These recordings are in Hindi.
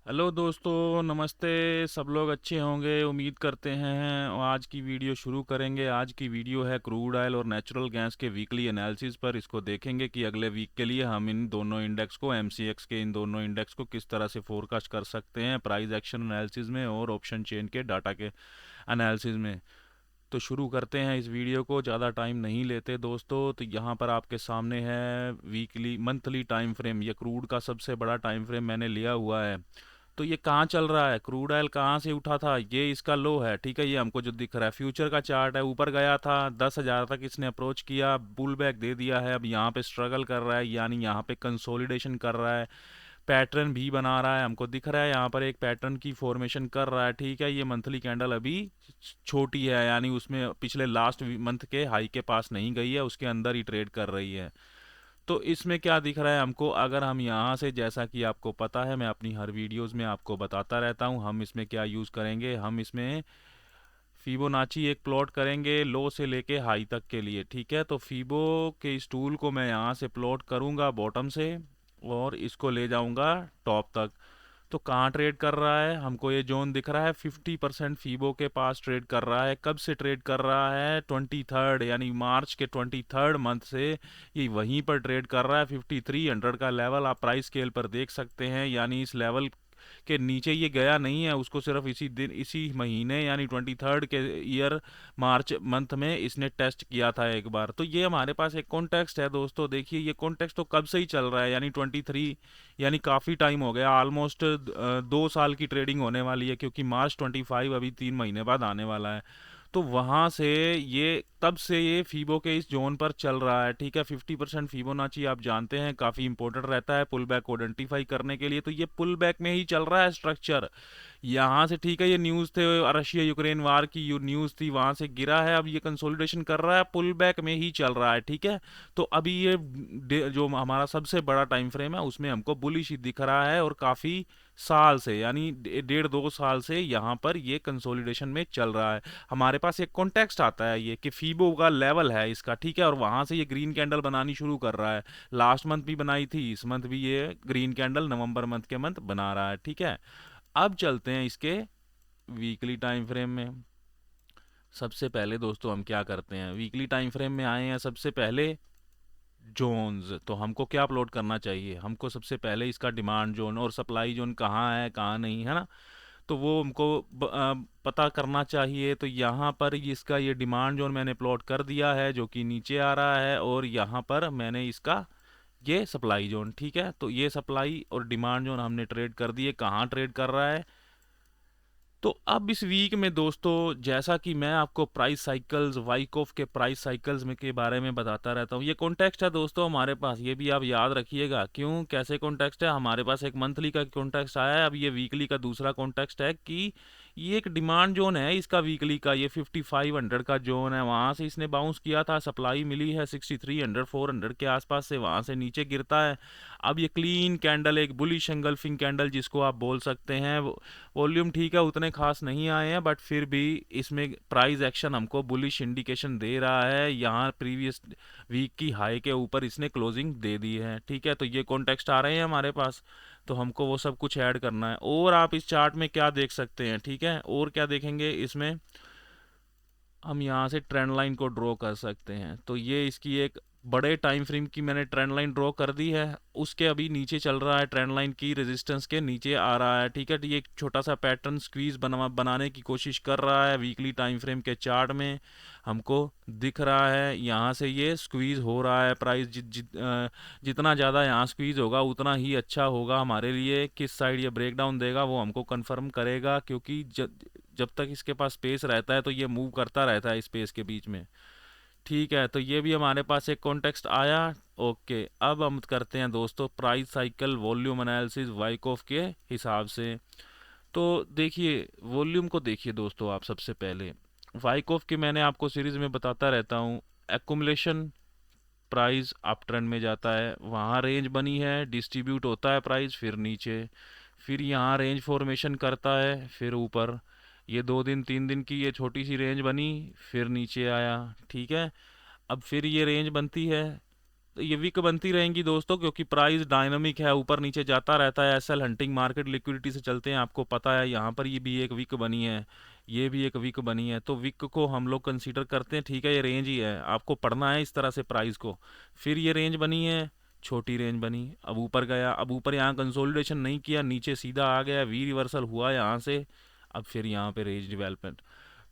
हेलो दोस्तों, नमस्ते। सब लोग अच्छे होंगे उम्मीद करते हैं। और आज की वीडियो शुरू करेंगे। आज की वीडियो है क्रूड ऑयल और नेचुरल गैस के वीकली एनालिसिस पर। इसको देखेंगे कि अगले वीक के लिए हम इन दोनों इंडेक्स को, एमसीएक्स के इन दोनों इंडेक्स को किस तरह से फोरकास्ट कर सकते हैं प्राइस एक्शन एनालिसिस में और ऑप्शन चेन के डाटा के एनालिसिस में। तो शुरू करते हैं इस वीडियो को, ज़्यादा टाइम नहीं लेते दोस्तों। तो यहाँ पर आपके सामने है वीकली मंथली टाइम फ्रेम। ये क्रूड का सबसे बड़ा टाइम फ्रेम मैंने लिया हुआ है। तो ये कहाँ चल रहा है, क्रूड ऑयल कहाँ से उठा था, ये इसका लो है। ठीक है, ये हमको जो दिख रहा है फ्यूचर का चार्ट है, ऊपर गया था 10,000 तक, इसने अप्रोच किया, पुल बैक दे दिया है। अब यहाँ पे स्ट्रगल कर रहा है, यानी यहाँ पे कंसोलिडेशन कर रहा है, पैटर्न भी बना रहा है। हमको दिख रहा है यहाँ पर एक पैटर्न की फॉर्मेशन कर रहा है। ठीक है, ये मंथली कैंडल अभी छोटी है, यानी उसमें पिछले लास्ट मंथ के हाई के पास नहीं गई है, उसके अंदर ही ट्रेड कर रही है। तो इसमें क्या दिख रहा है हमको, अगर हम यहाँ से, जैसा कि आपको पता है मैं अपनी हर वीडियोस में आपको बताता रहता हूँ, हम इसमें क्या यूज़ करेंगे, हम इसमें फिबोनाची एक प्लॉट करेंगे लो से लेके हाई तक के लिए। ठीक है, तो फिबो के इस टूल को मैं यहाँ से प्लॉट करूँगा बॉटम से और इसको ले जाऊँगा टॉप तक। तो कहाँ ट्रेड कर रहा है, हमको ये जोन दिख रहा है 50% फीबो के पास ट्रेड कर रहा है। कब से ट्रेड कर रहा है, 23rd यानी मार्च के 23rd मंथ से ये वहीं पर ट्रेड कर रहा है। 5300 का लेवल आप प्राइस स्केल पर देख सकते हैं, यानी इस लेवल के नीचे ये गया नहीं है। उसको सिर्फ इसी दिन, इसी महीने यानी 23rd के ईयर मार्च मंथ में इसने टेस्ट किया था एक बार। तो ये हमारे पास एक कॉन्टेक्स्ट है दोस्तों। देखिए ये कॉन्टेक्स्ट तो कब से ही चल रहा है, यानी 23, यानी काफ़ी टाइम हो गया, ऑलमोस्ट 2 साल की ट्रेडिंग होने वाली है, क्योंकि मार्च 25 अभी 3 महीने बाद आने वाला है। तो वहाँ से ये, तब से ये फीबो के इस जोन पर चल रहा है। ठीक है, 50% फिबोनाची आप जानते हैं काफ़ी इंपॉर्टेंट रहता है पुल बैक को आइडेंटिफाई करने के लिए। तो ये पुल बैक में ही चल रहा है स्ट्रक्चर यहाँ से। ठीक है, ये न्यूज़ थे, रशिया यूक्रेन वार की न्यूज़ थी, वहाँ से गिरा है, अब ये कंसोलिडेशन कर रहा है, पुल बैक में ही चल रहा है। ठीक है, तो अभी ये जो हमारा सबसे बड़ा टाइम फ्रेम है उसमें हमको बुलिश ही दिख रहा है, और काफ़ी साल से, यानी 1.5-2 साल से यहाँ पर ये कंसोलिडेशन में चल रहा है। हमारे पास एक कॉन्टेक्स्ट आता है ये कि फीबो का लेवल है इसका। ठीक है, और वहाँ से ये ग्रीन कैंडल बनानी शुरू कर रहा है। लास्ट मंथ भी बनाई थी, इस मंथ भी ये ग्रीन कैंडल नवंबर मंथ के मंथ बना रहा है। ठीक है, अब चलते हैं इसके वीकली टाइम फ्रेम में। सबसे पहले दोस्तों हम क्या करते हैं, वीकली टाइम फ्रेम में आए हैं सबसे पहले जोन्स। तो हमको क्या प्लॉट करना चाहिए, हमको सबसे पहले इसका डिमांड जोन और सप्लाई जोन कहाँ है कहाँ नहीं है ना, तो वो हमको पता करना चाहिए। तो यहाँ पर इसका ये डिमांड जोन मैंने प्लॉट कर दिया है, जो कि नीचे आ रहा है, और यहाँ पर मैंने इसका ये सप्लाई जोन। ठीक है, तो ये सप्लाई और डिमांड जोन हमने ट्रेड कर दिए। कहाँ ट्रेड कर रहा है, तो अब इस वीक में दोस्तों, जैसा कि मैं आपको प्राइस साइकिल्स, वाइकॉफ के प्राइस साइकिल्स में के बारे में बताता रहता हूँ, ये कॉन्टेक्स्ट है दोस्तों हमारे पास, ये भी आप याद रखिएगा। क्यों, कैसे कॉन्टेक्स्ट है, हमारे पास एक मंथली का कॉन्टेक्स्ट आया है, अब ये वीकली का दूसरा कॉन्टेक्स्ट है कि ये एक डिमांड जोन है इसका वीकली का, ये 5500 का जोन है, वहाँ से इसने बाउंस किया था, सप्लाई मिली है 6300 400 के आसपास से, वहाँ से नीचे गिरता है। अब ये क्लीन कैंडल, एक बुलिश एंगल्फिंग कैंडल जिसको आप बोल सकते हैं। वॉल्यूम ठीक है, उतने खास नहीं आए हैं, बट फिर भी इसमें प्राइस एक्शन हमको बुलिश इंडिकेशन दे रहा है। यहाँ प्रीवियस वीक की हाई के ऊपर इसने क्लोजिंग दे दी है। ठीक है, तो ये कॉन्टेक्स्ट आ रहे हैं हमारे पास, तो हमको वो सब कुछ ऐड करना है। और आप इस चार्ट में क्या देख सकते हैं, ठीक है, और क्या देखेंगे इसमें, हम यहाँ से ट्रेंड लाइन को ड्रॉ कर सकते हैं। तो ये इसकी एक बड़े टाइम फ्रेम की मैंने ट्रेंड लाइन ड्रॉ कर दी है, उसके अभी नीचे चल रहा है, ट्रेंड लाइन की रेजिस्टेंस के नीचे आ रहा है। ठीक है, तो ये एक छोटा सा पैटर्न स्क्वीज बनाने की कोशिश कर रहा है वीकली टाइम फ्रेम के चार्ट में, हमको दिख रहा है। यहाँ से ये स्क्वीज हो रहा है प्राइस, जितना ज़्यादा यहाँ स्क्वीज होगा उतना ही अच्छा होगा हमारे लिए। किस साइड ये ब्रेक डाउन देगा वो हमको कंफर्म करेगा, क्योंकि जब तक इसके पास स्पेस रहता है तो ये मूव करता रहता है स्पेस के बीच में। ठीक है, तो ये भी हमारे पास एक कॉन्टेक्स्ट आया। ओके, अब हम करते हैं दोस्तों price cycle volume analysis Wyckoff के हिसाब से। तो देखिए वॉल्यूम को देखिए दोस्तों, आप सबसे पहले वाइकॉफ की मैंने आपको सीरीज में बताता रहता हूँ, एक्युमुलेशन प्राइस अप ट्रेंड में जाता है, वहाँ रेंज बनी है, डिस्ट्रीब्यूट होता है प्राइस, फिर नीचे, फिर यहाँ रेंज फॉर्मेशन करता है, फिर ऊपर, ये 2 दिन 3 दिन की ये छोटी सी रेंज बनी, फिर नीचे आया। ठीक है, अब फिर ये रेंज बनती है, तो ये वीक बनती रहेंगी दोस्तों, क्योंकि प्राइस डायनामिक है, ऊपर नीचे जाता रहता है। एसएल हंटिंग मार्केट लिक्विडिटी से चलते हैं, आपको पता है। यहाँ पर ये भी एक वीक बनी है, ये भी एक वीक बनी है, तो वीक को हम लोग कंसीडर करते हैं। ठीक है, ये रेंज ही है, आपको पढ़ना है इस तरह से प्राइस को। फिर ये रेंज बनी है, छोटी रेंज बनी, अब ऊपर गया, अब ऊपर यहाँ कंसोलिडेशन नहीं किया, नीचे सीधा आ गया, वी रिवर्सल हुआ यहाँ से, अब फिर यहाँ पे रेंज डेवलपमेंट।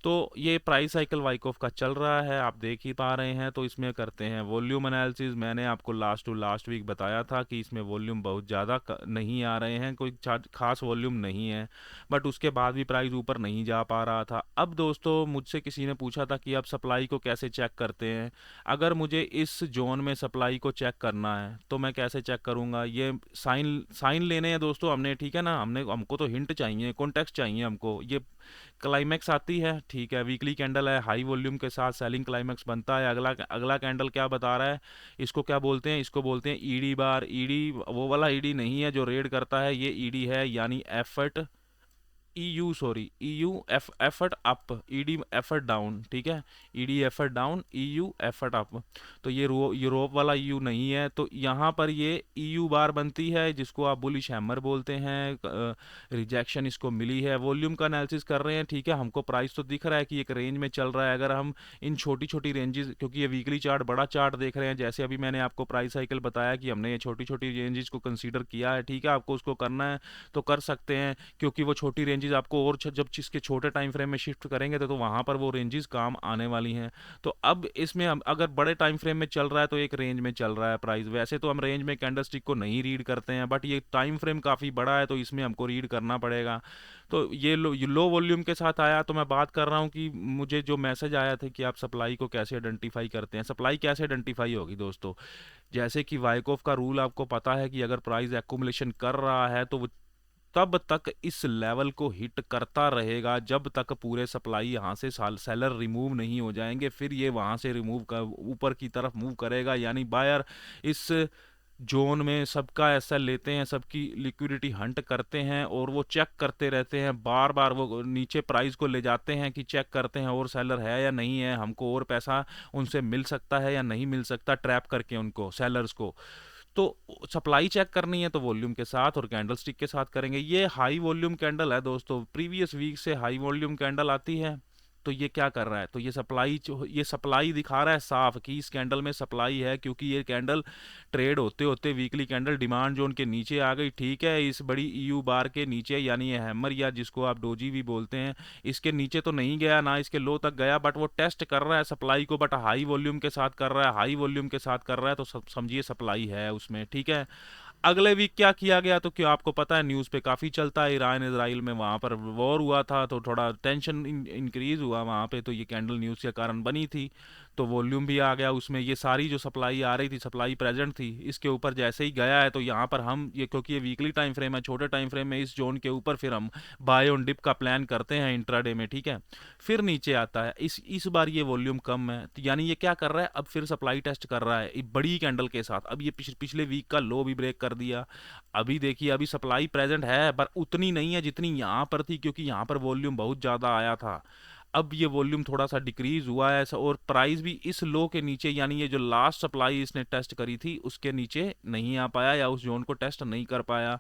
तो ये प्राइस साइकिल वाइकॉफ का चल रहा है, आप देख ही पा रहे हैं। तो इसमें करते हैं वॉल्यूम एनालिसिस। मैंने आपको लास्ट टू लास्ट वीक बताया था कि इसमें वॉल्यूम बहुत ज़्यादा नहीं आ रहे हैं, कोई खास वॉल्यूम नहीं है, बट उसके बाद भी प्राइस ऊपर नहीं जा पा रहा था। अब दोस्तों मुझसे किसी ने पूछा था कि अब सप्लाई को कैसे चेक करते हैं। अगर मुझे इस जोन में सप्लाई को चेक करना है तो मैं कैसे चेक करूँगा? ये साइन साइन लेने हैं दोस्तों हमने, ठीक है ना, हमको तो हिंट चाहिए, कॉन्टेक्स्ट चाहिए हमको। ये क्लाइमैक्स आती है, ठीक है, वीकली कैंडल है, हाई वॉल्यूम के साथ सेलिंग क्लाइमैक्स बनता है। अगला अगला कैंडल क्या बता रहा है? इसको क्या बोलते हैं? इसको बोलते हैं ईडी बार। ईडी वो वाला ईडी नहीं है जो रेड करता है, ये ईडी है, यानी effort EU, sorry, EU effort up, ED effort down, ठीक है, ED effort down, EU effort up. तो ये यूरोप वाला ईयू नहीं है। तो यहाँ पर ये ईयू बार बनती है, जिसको आप बुलिश हैमर बोलते हैं। रिजेक्शन इसको मिली है। वॉल्यूम का एनालिसिस कर रहे हैं, ठीक है, हमको प्राइस तो दिख रहा है कि एक रेंज में चल रहा है। अगर हम इन छोटी छोटी रेंजेस, क्योंकि ये वीकली चार्ट बड़ा चार्ट देख रहे हैं, जैसे अभी मैंने आपको प्राइस साइकिल बताया कि हमने ये छोटी छोटी रेंजेस को कंसीडर किया है, ठीक है, आपको उसको करना है तो कर सकते हैं, क्योंकि वो छोटी रेंजेस आपको और जब इसके छोटे टाइम फ्रेम में शिफ्ट करेंगे तो वहां पर वो रेंजेस काम आने वाली हैं। तो अब इसमें हम अगर बड़े टाइम फ्रेम में चल रहा है तो एक रेंज में चल रहा है प्राइस। वैसे तो हम रेंज में कैंडलस्टिक को नहीं रीड करते हैं, बट ये टाइम फ्रेम काफ़ी बड़ा है तो इसमें हमको रीड करना पड़ेगा। तो ये लो वॉल्यूम के साथ आया, तो मैं बात कर रहा हूँ कि मुझे जो मैसेज आया था कि आप सप्लाई को कैसे आइडेंटिफाई करते हैं। सप्लाई कैसे आइडेंटिफाई होगी दोस्तों? जैसे कि वाइकॉफ का रूल आपको पता है कि अगर प्राइस एक्यूमुलेशन कर रहा है तो वो तब तक इस लेवल को हिट करता रहेगा जब तक पूरे सप्लाई यहाँ से सेलर रिमूव नहीं हो जाएंगे। फिर ये वहाँ से रिमूव कर ऊपर की तरफ मूव करेगा, यानी बायर इस जोन में सबका ऐसा लेते हैं, सबकी लिक्विडिटी हंट करते हैं और वो चेक करते रहते हैं, बार बार वो नीचे प्राइस को ले जाते हैं कि चेक करते हैं और सेलर है या नहीं है, हमको और पैसा उनसे मिल सकता है या नहीं मिल सकता, ट्रैप करके उनको, सेलर्स को। तो सप्लाई चेक करनी है तो वॉल्यूम के साथ और कैंडल स्टिक के साथ करेंगे। ये हाई वॉल्यूम कैंडल है दोस्तों, प्रीवियस वीक से हाई वॉल्यूम कैंडल आती है। तो ये क्या कर रहा है? तो ये सप्लाई दिखा रहा है साफ कि इस कैंडल में सप्लाई है, क्योंकि ये कैंडल ट्रेड होते होते वीकली कैंडल डिमांड जोन के नीचे आ गई, ठीक है, इस बड़ी ईयू बार के नीचे, यानी ये हैमर या जिसको आप डोजी भी बोलते हैं, इसके नीचे तो नहीं गया, ना इसके लो तक गया, बट वो टेस्ट कर रहा है सप्लाई को, बट हाई वॉल्यूम के साथ कर रहा है, हाई वॉल्यूम के साथ कर रहा है, तो समझिए सप्लाई है उसमें, ठीक है। अगले वीक क्या किया गया? तो क्या आपको पता है, न्यूज़ पे काफ़ी चलता है, ईरान इजराइल में वहाँ पर वॉर हुआ था तो थोड़ा टेंशन इंक्रीज हुआ वहाँ पे, तो ये कैंडल न्यूज़ के कारण बनी थी, तो वॉल्यूम भी आ गया उसमें। ये सारी जो सप्लाई आ रही थी, सप्लाई प्रेजेंट थी, इसके ऊपर जैसे ही गया है तो यहाँ पर हम ये, क्योंकि ये वीकली टाइम फ्रेम है, छोटे टाइम फ्रेम में, इस जोन के ऊपर फिर हम बाय ऑन डिप का प्लान करते हैं इंट्राडे में, ठीक है। फिर नीचे आता है, इस बार ये वॉल्यूम कम है, तो यानी ये क्या कर रहा है, अब फिर सप्लाई टेस्ट कर रहा है एक बड़ी कैंडल के साथ। अब ये पिछले वीक का लो भी ब्रेक कर दिया। अभी देखिए, अभी सप्लाई प्रेजेंट है पर उतनी नहीं है जितनी यहाँ पर थी, क्योंकि यहाँ पर वॉल्यूम बहुत ज़्यादा आया था। अब ये वॉल्यूम थोड़ा सा डिक्रीज हुआ है, और प्राइस भी इस लो के नीचे, यानी ये जो लास्ट सप्लाई इसने टेस्ट करी थी उसके नीचे नहीं आ पाया, या उस जोन को टेस्ट नहीं कर पाया।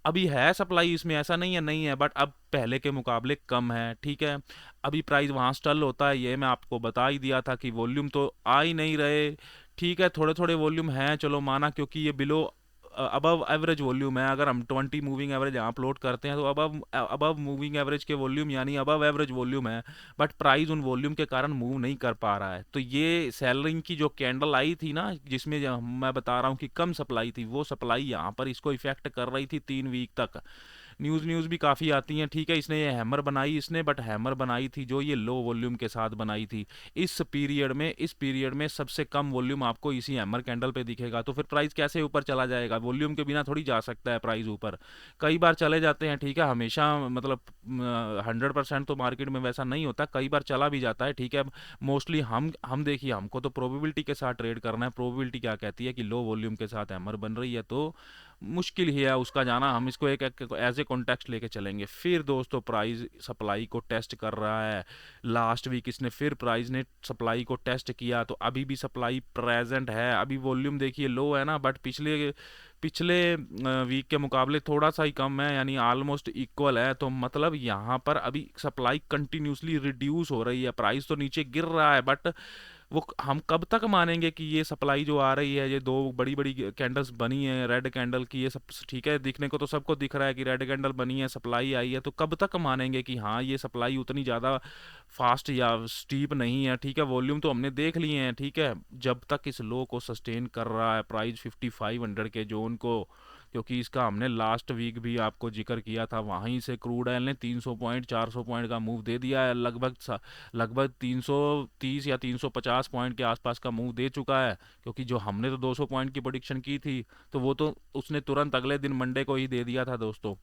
अभी है सप्लाई इसमें, ऐसा नहीं है नहीं है, बट अब पहले के मुकाबले कम है, ठीक है। अभी प्राइस वहाँ स्टल होता है, ये मैं आपको बता ही दिया था कि वॉल्यूम तो आ ही नहीं रहे, ठीक है, थोड़े थोड़े वॉल्यूम हैं, चलो माना, क्योंकि ये बिलो अबव एवरेज वॉल्यूम है। अगर हम 20 मूविंग एवरेज यहाँ प्लॉट करते हैं तो अबव अबव मूविंग एवरेज के वॉल्यूम, यानी अबव एवरेज वॉल्यूम है, बट प्राइस उन वॉल्यूम के कारण मूव नहीं कर पा रहा है। तो ये सेलरिंग की जो कैंडल आई थी ना, जिसमें मैं बता रहा हूँ कि कम सप्लाई थी, वो सप्लाई यहाँ पर इसको इफेक्ट कर रही थी 3 वीक तक। न्यूज़ भी काफ़ी आती हैं, ठीक है, इसने ये हैमर बनाई इसने, बट हैमर बनाई थी जो ये लो वॉल्यूम के साथ बनाई थी। इस पीरियड में सबसे कम वॉल्यूम आपको इसी हैमर कैंडल पे दिखेगा। तो फिर प्राइस कैसे ऊपर चला जाएगा? वॉल्यूम के बिना थोड़ी जा सकता है प्राइस ऊपर। कई बार चले जाते हैं, ठीक है, हमेशा मतलब 100% तो मार्केट में वैसा नहीं होता, कई बार चला भी जाता है, ठीक है। मोस्टली हम देखिए, हमको तो प्रोबेबिलिटी के साथ ट्रेड करना है। प्रोबेबिलिटी क्या कहती है कि लो वॉल्यूम के साथ हैमर बन रही है तो मुश्किल ही है उसका जाना। हम इसको एक एज ए कॉन्टेक्स्ट लेके चलेंगे। फिर दोस्तों प्राइस सप्लाई को टेस्ट कर रहा है। लास्ट वीक इसने फिर प्राइस ने सप्लाई को टेस्ट किया, तो अभी भी सप्लाई प्रेजेंट है। अभी वॉल्यूम देखिए लो है ना, बट पिछले पिछले वीक के मुकाबले थोड़ा सा ही कम है, यानी ऑलमोस्ट इक्वल है। तो मतलब यहाँ पर अभी सप्लाई कंटिन्यूसली रिड्यूस हो रही है, प्राइस तो नीचे गिर रहा है, बट वो हम कब तक मानेंगे कि ये सप्लाई जो आ रही है, ये दो बड़ी बड़ी कैंडल्स बनी है रेड कैंडल की, ये सब ठीक है, दिखने को तो सबको दिख रहा है कि रेड कैंडल बनी है, सप्लाई आई है, तो कब तक मानेंगे कि हाँ ये सप्लाई उतनी ज़्यादा फास्ट या स्टीप नहीं है। ठीक है, वॉल्यूम तो हमने देख लिए हैं, ठीक है, जब तक इस लो को सस्टेन कर रहा है प्राइस 5500 के जोन को, क्योंकि इसका हमने लास्ट वीक भी आपको जिक्र किया था, वहीं से क्रूड ऑयल ने 300 पॉइंट 400 पॉइंट का मूव दे दिया है, लगभग 330 या 350 पॉइंट के आसपास का मूव दे चुका है। क्योंकि जो हमने तो 200 पॉइंट की प्रेडिक्शन की थी, तो वो तो उसने तुरंत अगले दिन मंडे को ही दे दिया था दोस्तों।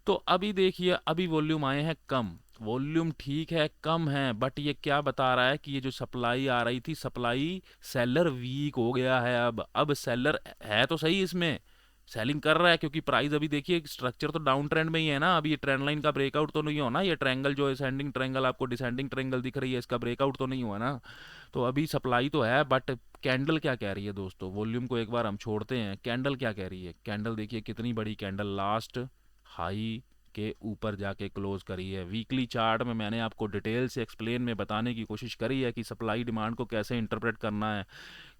तो अभी देखिए, अभी वॉल्यूम आए हैं कम, वॉल्यूम ठीक है कम है, बट ये क्या बता रहा है कि ये जो सप्लाई आ रही थी, सप्लाई सेलर वीक हो गया है। अब सेलर है तो सही, इसमें सेलिंग कर रहा है, क्योंकि प्राइस अभी देखिए स्ट्रक्चर तो डाउन ट्रेंड में ही है ना। अभी ये ट्रेंड लाइन का ब्रेकआउट तो नहीं हो ना, ये ट्रायंगल जो असेंडिंग ट्रायंगल आपको डिसेंडिंग ट्रायंगल दिख रही है, इसका ब्रेकआउट तो नहीं हुआ ना। तो अभी सप्लाई तो है, बट कैंडल क्या कह रही है दोस्तों, वॉल्यूम को एक बार हम छोड़ते हैं, कैंडल क्या कह रही है। कैंडल देखिए कितनी बड़ी कैंडल लास्ट हाई के ऊपर जाके क्लोज करी है। वीकली चार्ट में मैंने आपको डिटेल से एक्सप्लेन में बताने की कोशिश करी है कि सप्लाई डिमांड को कैसे इंटरप्रेट करना है,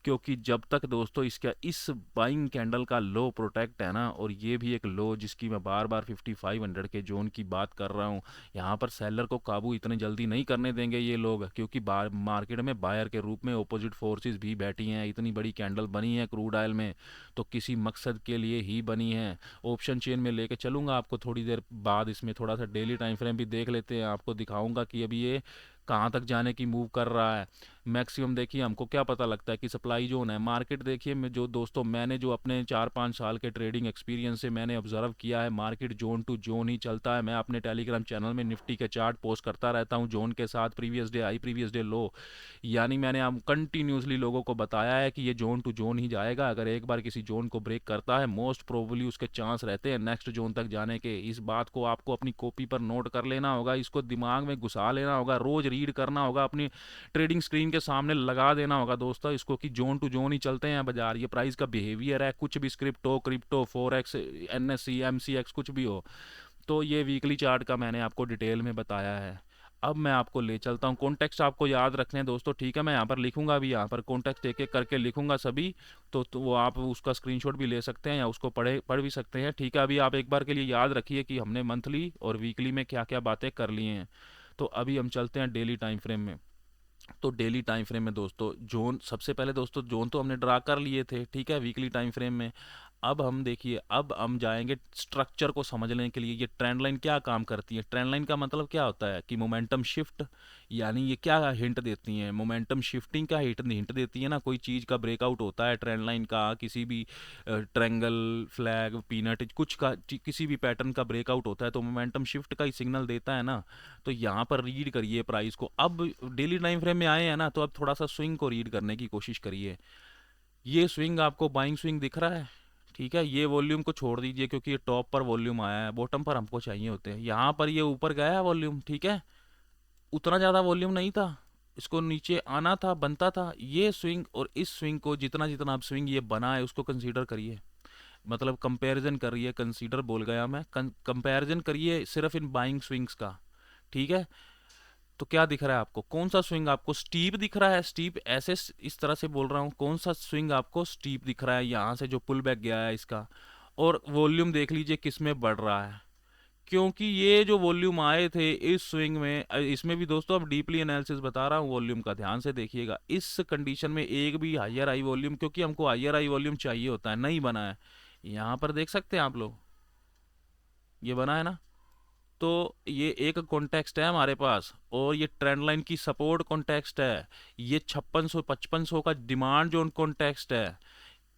क्योंकि जब तक दोस्तों इसका इस बाइंग कैंडल का लो प्रोटेक्ट है ना, और ये भी एक लो जिसकी मैं बार बार 5500 के जोन की बात कर रहा हूँ, यहाँ पर सेलर को काबू इतने जल्दी नहीं करने देंगे ये लोग, क्योंकि मार्केट में बायर के रूप में ऑपोजिट फोर्सेस भी बैठी हैं। इतनी बड़ी कैंडल बनी है क्रूड ऑयल में, तो किसी मकसद के लिए ही बनी है। ऑप्शन चेन में लेके चलूँगा आपको थोड़ी देर बाद, इसमें थोड़ा सा डेली टाइम फ्रेम भी देख लेते हैं, आपको दिखाऊंगा कि अभी ये कहाँ तक जाने की मूव कर रहा है। मैक्सिमम देखिए हमको क्या पता लगता है कि सप्लाई जोन है। मार्केट देखिए, मैं जो दोस्तों मैंने जो अपने 4-5 साल के ट्रेडिंग एक्सपीरियंस से मैंने ऑब्जर्व किया है, मार्केट जोन टू जोन ही चलता है। मैं अपने टेलीग्राम चैनल में निफ्टी के चार्ट पोस्ट करता रहता हूँ, जोन के साथ previous day high previous day लो, यानी मैंने हम कंटिन्यूसली लोगों को बताया है कि ये जोन टू जोन ही जाएगा। अगर एक बार किसी जोन को ब्रेक करता है, मोस्ट प्रोबेबली उसके चांस रहते हैं नेक्स्ट जोन तक जाने के। इस बात को आपको अपनी कॉपी पर नोट कर लेना होगा, इसको दिमाग में घुसा लेना होगा, रोज रीड करना होगा, अपनी ट्रेडिंग स्क्रीन के सामने लगा देना होगा दोस्तों इसको, कि जोन टू जोन ही चलते हैं बाजार। ये प्राइस का बिहेवियर है, कुछ भी स्क्रिप्ट हो, क्रिप्टो, फॉरेक्स, एनएससी, एमसीएक्स, कुछ भी हो। तो ये वीकली चार्ट का मैंने आपको डिटेल में बताया है। अब मैं आपको ले चलता हूँ, कॉन्टेक्स्ट आपको याद रखने हैं दोस्तों, ठीक है। मैं यहाँ पर लिखूंगा भी, यहाँ पर कॉन्टेक्स्ट एक एक करके लिखूंगा सभी, तो वो आप उसका स्क्रीनशॉट भी ले सकते हैं या उसको पढ़ भी सकते हैं, ठीक है। अभी आप एक बार के लिए याद रखिए कि हमने मंथली और वीकली में क्या क्या बातें कर ली हैं। तो अभी हम चलते हैं डेली टाइम फ्रेम में। तो डेली टाइम फ्रेम में दोस्तों जोन, सबसे पहले दोस्तों जोन तो हमने ड्रा कर लिए थे, ठीक है, वीकली टाइम फ्रेम में। अब हम देखिए, अब हम जाएंगे स्ट्रक्चर को समझने के लिए, ये ट्रेंड लाइन क्या काम करती है। ट्रेंड लाइन का मतलब क्या होता है कि मोमेंटम शिफ्ट, यानी ये क्या हिंट देती हैं, मोमेंटम शिफ्टिंग का हिंट देती है ना। कोई चीज़ का ब्रेकआउट होता है ट्रेंड लाइन का, किसी भी ट्रेंगल, फ्लैग, पीनट, कुछ का किसी भी पैटर्न का ब्रेकआउट होता है, तो मोमेंटम शिफ्ट का ही सिग्नल देता है ना। तो यहाँ पर रीड करिए प्राइस को। अब डेली टाइम फ्रेम में आए हैं ना, तो अब थोड़ा सा स्विंग को रीड करने की कोशिश करिए। ये स्विंग आपको बाइंग स्विंग दिख रहा है, ठीक है। ये वॉल्यूम को छोड़ दीजिए, क्योंकि ये टॉप पर वॉल्यूम आया है, बॉटम पर हमको चाहिए होते हैं। यहाँ पर ये ऊपर गया है वॉल्यूम, ठीक है, उतना ज़्यादा वॉल्यूम नहीं था, इसको नीचे आना था, बनता था। ये स्विंग और इस स्विंग को, जितना जितना आप स्विंग ये बना है उसको कंसीडर करिए, मतलब कंपैरिजन करिए, कंसीडर बोल गया मैं, कंपैरिजन करिए सिर्फ इन बाइंग स्विंग्स का, ठीक है। तो क्या दिख रहा है आपको, कौन सा स्विंग आपको स्टीप दिख रहा है, स्टीप ऐसे इस तरह से बोल रहा हूँ, कौन सा स्विंग आपको स्टीप दिख रहा है, यहाँ से जो पुल बैक गया है इसका। और वॉल्यूम देख लीजिए किस में बढ़ रहा है, क्योंकि ये जो वॉल्यूम आए थे इस स्विंग में, इसमें भी दोस्तों अब डीपली एनालिसिस बता रहा हूँ वॉल्यूम का, ध्यान से देखिएगा। इस कंडीशन में एक भी हायर आई वॉल्यूम, क्योंकि हमको हायर आई वॉल्यूम चाहिए होता है, नहीं बना है। यहाँ पर देख सकते हैं आप लोग, ये बना है ना। तो ये एक कॉन्टेक्स्ट है हमारे पास, और ये ट्रेंड लाइन की सपोर्ट कॉन्टेक्स्ट है। ये 5600-5500 का डिमांड जोन कॉन्टेक्स्ट है।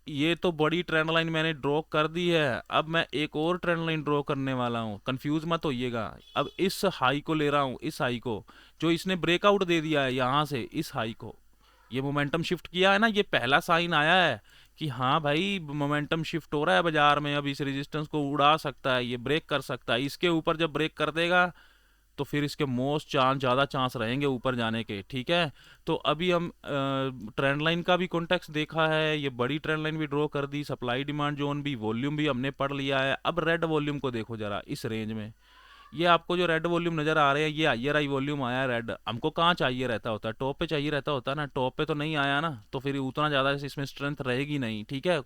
ये तो बड़ी ट्रेंड लाइन मैंने ड्रॉ कर दी है, अब मैं एक और ट्रेंड लाइन ड्रॉ करने वाला हूँ, कंफ्यूज मत होइएगा। अब इस हाई को ले रहा हूँ, इस हाई को जो इसने ब्रेकआउट दे दिया है यहाँ से, इस हाई को, ये मोमेंटम शिफ्ट किया है ना, ये पहला साइन आया है कि हाँ भाई मोमेंटम शिफ्ट हो रहा है बाजार में, अब इस रेजिस्टेंस को उड़ा सकता है, ये ब्रेक कर सकता है, इसके ऊपर जब ब्रेक कर देगा तो फिर इसके मोस्ट चांस ज़्यादा चांस रहेंगे ऊपर जाने के, ठीक है। तो अभी हम ट्रेंड लाइन का भी कॉन्टेक्स्ट देखा है, ये बड़ी ट्रेंड लाइन भी ड्रॉ कर दी, सप्लाई डिमांड जोन भी, वॉल्यूम भी हमने पढ़ लिया है। अब रेड वॉल्यूम को देखो जरा इस रेंज में, ये आपको जो रेड वॉल्यूम नजर आ रहे हैं, ये हायर आई वॉल्यूम आया रेड, हमको कहाँ चाहिए रहता होता है, टॉप पे चाहिए रहता होता है ना, टॉप पे तो नहीं आया ना, तो फिर उतना ज़्यादा इसमें स्ट्रेंथ रहेगी नहीं, ठीक है।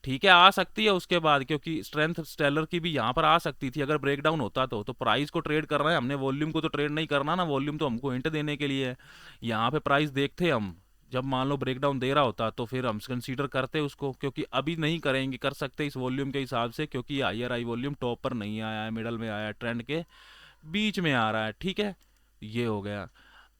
ठीक है, आ सकती है उसके बाद, क्योंकि स्ट्रेंथ स्टेलर की भी यहाँ पर आ सकती थी अगर ब्रेकडाउन होता तो प्राइस को ट्रेड कर रहे हैं हमने, वॉल्यूम को तो ट्रेड नहीं करना ना, वॉल्यूम तो हमको हिंट देने के लिए है। यहाँ पे प्राइस देखते हम, जब मान लो ब्रेकडाउन दे रहा होता तो फिर हम कंसीडर करते उसको, क्योंकि अभी नहीं करेंगे, कर सकते इस वॉल्यूम के हिसाब से, क्योंकि हायर आई वॉल्यूम टॉप पर नहीं आया है, मिडल में आया है, ट्रेंड के बीच में आ रहा है, ठीक है। ये हो गया।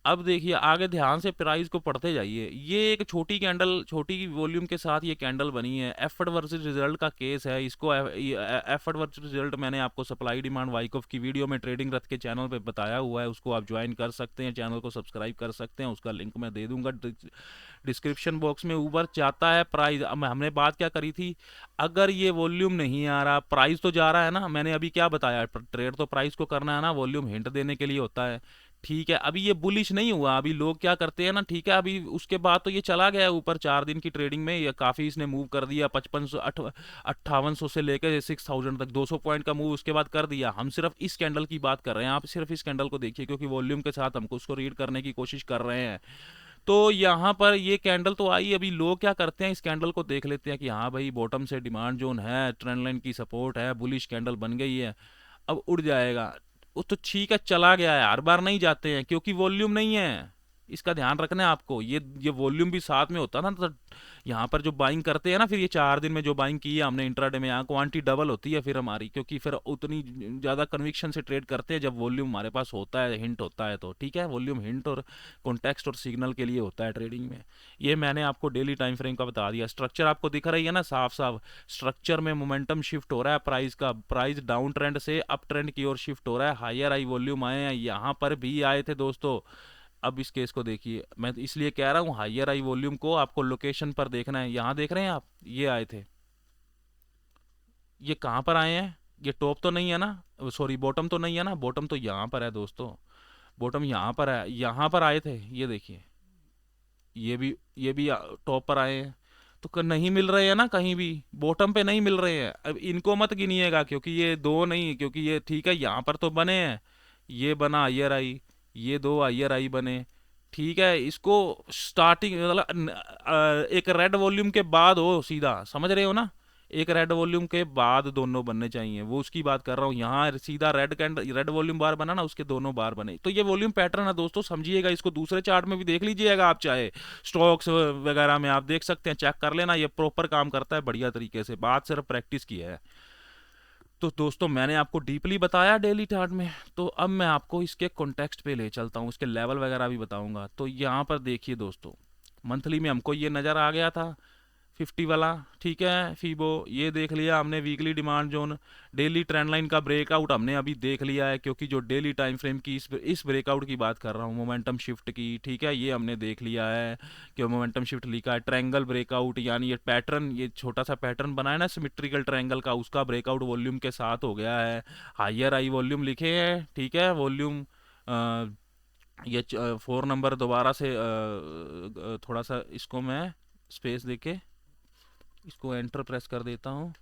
अब देखिए आगे ध्यान से प्राइस को पढ़ते जाइए, ये एक छोटी कैंडल, छोटी वॉल्यूम के साथ ये कैंडल बनी है, एफर्ट वर्सेस रिजल्ट का केस है, इसको एफर्ट वर्सेस रिजल्ट मैंने आपको सप्लाई डिमांड वाइकॉफ की वीडियो में ट्रेडिंग रथ के चैनल पे बताया हुआ है, उसको आप ज्वाइन कर सकते हैं, चैनल को सब्सक्राइब कर सकते हैं, उसका लिंक मैं दे दूंगा डिस्क्रिप्शन बॉक्स में। ऊपर चाहता है प्राइस, हमने बात क्या करी थी, अगर ये वॉल्यूम नहीं आ रहा, प्राइस तो जा रहा है ना, मैंने अभी क्या बताया, ट्रेड तो प्राइस को करना है ना, वॉल्यूम हिंट देने के लिए होता है, ठीक है। अभी ये बुलिश नहीं हुआ, अभी लोग क्या करते हैं ना, ठीक है, अभी उसके बाद तो ये चला गया ऊपर 4 दिन की ट्रेडिंग में, ये काफ़ी इसने मूव कर दिया, 5500 से लेकर 6000 तक 200 पॉइंट का मूव उसके बाद कर दिया। हम सिर्फ इस कैंडल की बात कर रहे हैं, आप सिर्फ इस कैंडल को देखिए, क्योंकि वॉल्यूम के साथ हमको उसको रीड करने की कोशिश कर रहे हैं। तो यहाँ पर ये कैंडल तो आई, अभी लोग क्या करते हैं, इस कैंडल को देख लेते हैं कि हाँ भाई बॉटम से डिमांड जोन है, ट्रेंड लाइन की सपोर्ट है, बुलिश कैंडल बन गई है, अब उड़ जाएगा, वो तो ठीक है, चला गया है, हर बार नहीं जाते हैं क्योंकि वॉल्यूम नहीं है, इसका ध्यान रखना है आपको, ये वॉल्यूम भी साथ में होता ना, तो यहाँ पर जो बाइंग करते हैं ना, फिर ये 4 दिन में जो बाइंग की है हमने इंट्राडे में, यहाँ क्वांटिटी डबल होती है फिर हमारी, क्योंकि फिर उतनी ज़्यादा कन्विक्शन से ट्रेड करते हैं जब वॉल्यूम हमारे पास होता है, हिंट होता है तो, ठीक है। वॉल्यूम हिंट और कॉन्टेक्स्ट और सिग्नल के लिए होता है ट्रेडिंग में। ये मैंने आपको डेली टाइम फ्रेम का बता दिया, स्ट्रक्चर आपको दिख रही है ना साफ साफ, स्ट्रक्चर में मोमेंटम शिफ्ट हो रहा है प्राइस का, प्राइस डाउन ट्रेंड से अप ट्रेंड की ओर शिफ्ट हो रहा है, हायर आई वॉल्यूम आए हैं, यहाँ पर भी आए थे दोस्तों। अब इस केस को देखिए, मैं तो इसलिए कह रहा हूँ हायर आई वॉल्यूम को आपको लोकेशन पर देखना है, यहाँ देख रहे हैं आप, ये आए थे, ये कहाँ पर आए हैं, ये टॉप तो नहीं है ना, सॉरी बॉटम तो नहीं है ना, बॉटम तो यहाँ पर है दोस्तों, बॉटम यहाँ पर है, यहाँ पर आए थे, ये देखिए, ये भी टॉप पर आए हैं, तो नहीं मिल रहे हैं ना कहीं भी, बॉटम पे नहीं मिल रहे हैं। अब इनको मत गिनिएगा क्योंकि ये दो नहीं, क्योंकि ये ठीक है यहाँ पर तो बने हैं, ये बना हायर आई, ये दो हायर आई बने, ठीक है। इसको स्टार्टिंग मतलब एक रेड वॉल्यूम के बाद हो सीधा, समझ रहे हो ना, एक रेड वॉल्यूम के बाद दोनों बनने चाहिए, वो उसकी बात कर रहा हूँ, यहाँ सीधा रेड वॉल्यूम बार बना ना, उसके दोनों बार बने, तो ये वॉल्यूम पैटर्न है दोस्तों, समझिएगा इसको, दूसरे चार्ट में भी देख लीजिएगा आप, चाहे स्टॉक्स वगैरह में आप देख सकते हैं, चेक कर लेना, ये प्रॉपर काम करता है बढ़िया तरीके से, बात सिर्फ प्रैक्टिस की है। तो दोस्तों मैंने आपको डीपली बताया डेली चार्ट में, तो अब मैं आपको इसके कॉन्टेक्स्ट पे ले चलता हूँ, इसके लेवल वगैरह भी बताऊंगा। तो यहाँ पर देखिए दोस्तों, मंथली में हमको ये नज़र आ गया था 50 वाला, ठीक है, फीबो ये देख लिया हमने, weekly demand zone, daily trend line का ब्रेकआउट हमने अभी देख लिया है, क्योंकि जो डेली टाइम फ्रेम की इस ब्रेकआउट की बात कर रहा हूँ, मोमेंटम शिफ्ट की, ठीक है, ये हमने देख लिया है कि मोमेंटम शिफ्ट लिखा है, ट्रायंगल ब्रेकआउट, यानी ये पैटर्न, ये छोटा सा पैटर्न बना है ना सिमेट्रिकल ट्रायंगल का, उसका ब्रेकआउट वॉल्यूम के साथ हो गया है, हायर आई वॉल्यूम लिखे हैं, ठीक है, वॉल्यूम ये 4 नंबर दोबारा से थोड़ा सा इसको मैं स्पेस देके इसको एंटर प्रेस कर देता हूँ,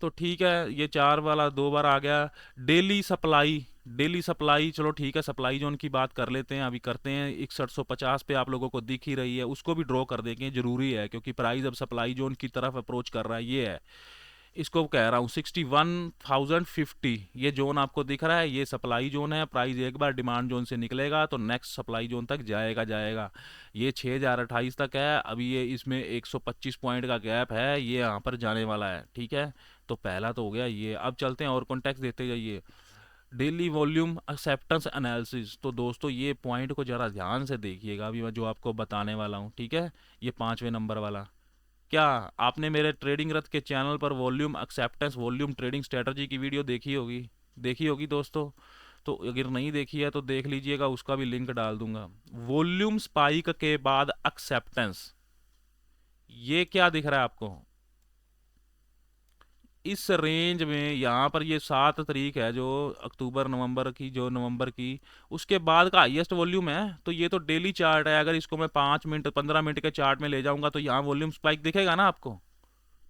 तो ठीक है, ये 4 वाला 2 बार आ गया। डेली सप्लाई चलो ठीक है, सप्लाई जोन की बात कर लेते हैं, अभी करते हैं, 6150 पे आप लोगों को दिख ही रही है, उसको भी ड्रॉ कर देंगे, जरूरी है क्योंकि प्राइस अब सप्लाई जोन की तरफ अप्रोच कर रहा है, ये है, इसको कह रहा हूँ 61,050, ये जोन आपको दिख रहा है, ये सप्लाई जोन है, प्राइस एक बार डिमांड जोन से निकलेगा तो नेक्स्ट सप्लाई जोन तक जाएगा, ये 6028 तक है, अभी ये इसमें 125 पॉइंट का गैप है, ये यहाँ पर जाने वाला है, ठीक है। तो पहला तो हो गया ये, अब चलते हैं और कॉन्टेक्स्ट देते जाइए, डेली वॉल्यूम एक्सेप्टेंस एनालिसिस, तो दोस्तों ये पॉइंट को जरा ध्यान से देखिएगा, अभी मैं जो आपको बताने वाला हूँ, ठीक है, ये 5वें नंबर वाला, क्या आपने मेरे ट्रेडिंग रथ के चैनल पर volume acceptance volume trading strategy की वीडियो देखी होगी दोस्तों, तो अगर नहीं देखी है तो देख लीजिएगा, उसका भी लिंक डाल दूंगा। वॉल्यूम स्पाइक के बाद एक्सेप्टेंस, ये क्या दिख रहा है आपको? इस रेंज में यहाँ पर ये 7 तारीख है जो अक्टूबर नवंबर की, जो नवंबर की उसके बाद का हाईएस्ट वॉल्यूम है। तो ये तो डेली चार्ट है, अगर इसको मैं 5 मिनट 15 मिनट के चार्ट में ले जाऊंगा तो यहाँ वॉल्यूम स्पाइक दिखेगा ना आपको।